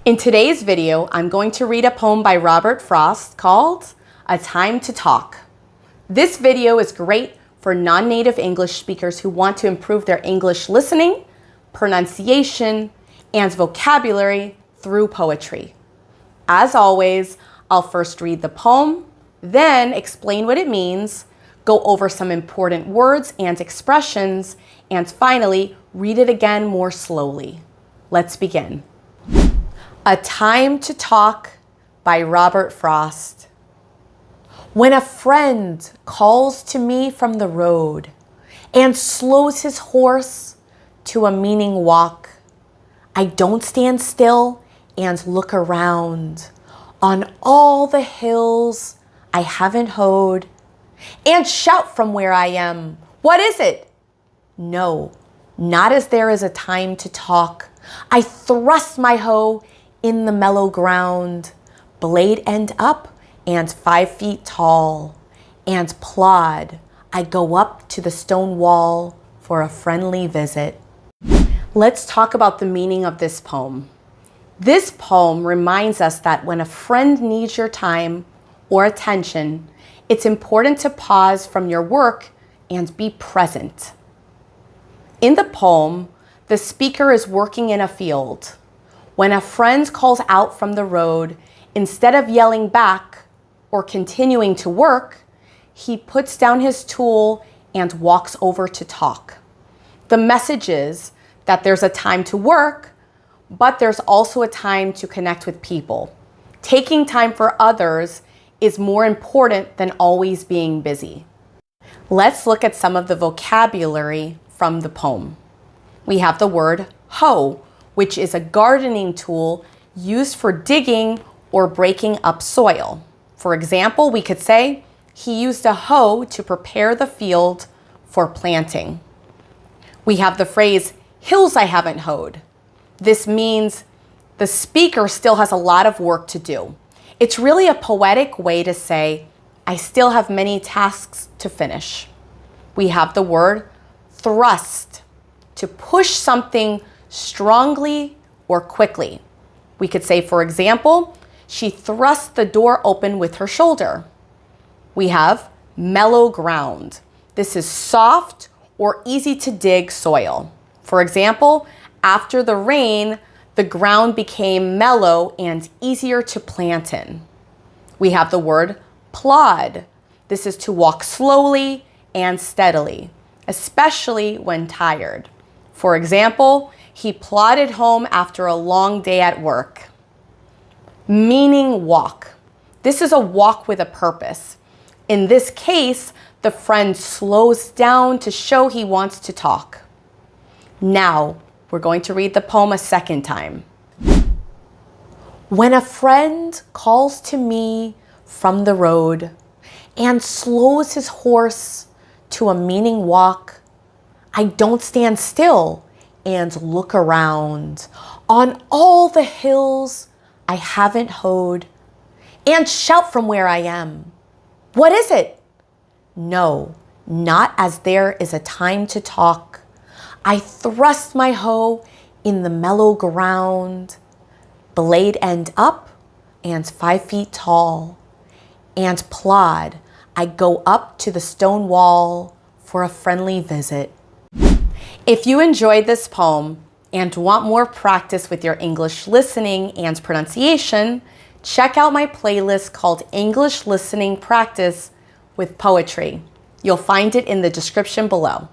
In today's video, I'm going to read a poem by Robert Frost called A Time to Talk. This video is great for non-native English speakers who want to improve their English listening, pronunciation, and vocabulary through poetry. As always, I'll first read the poem, then explain what it means, go over some important words and expressions, and finally, read it again more slowly. Let's begin. A Time to Talk by Robert Frost. When a friend calls to me from the road and slows his horse to a meaning walk, I don't stand still and look around on all the hills I haven't hoed and shout from where I am, "What is it?" No, not as there is a time to talk. I thrust my hoe in the mellow ground, blade end up and 5 feet tall, and plod I go up to the stone wall for a friendly visit. Let's talk about the meaning of this poem. This poem reminds us that when a friend needs your time or attention, it's important to pause from your work and be present. In the poem, the speaker is working in a field. When a friend calls out from the road, instead of yelling back or continuing to work, he puts down his tool and walks over to talk. The message is that there's a time to work, but there's also a time to connect with people. Taking time for others is more important than always being busy. Let's look at some of the vocabulary from the poem. We have the word hoe, which is a gardening tool used for digging or breaking up soil. For example, we could say, he used a hoe to prepare the field for planting. We have the phrase, hills I haven't hoed. This means the speaker still has a lot of work to do. It's really a poetic way to say, I still have many tasks to finish. We have the word thrust, to push something strongly or quickly. We could say, for example, she thrust the door open with her shoulder. We have mellow ground. This is soft or easy to dig soil. For example, after the rain, the ground became mellow and easier to plant in. We have the word plod. This is to walk slowly and steadily, especially when tired. For example, he plodded home after a long day at work. Meaning walk. This is a walk with a purpose. In this case, the friend slows down to show he wants to talk. Now, we're going to read the poem a second time. When a friend calls to me from the road and slows his horse to a meaning walk, I don't stand still and look around on all the hills I haven't hoed and shout from where I am, "What is it?" No, not as there is a time to talk. I thrust my hoe in the mellow ground, blade end up and 5 feet tall, and plod I go up to the stone wall for a friendly visit. If you enjoyed this poem and want more practice with your English listening and pronunciation, check out my playlist called English Listening Practice with Poetry. You'll find it in the description below.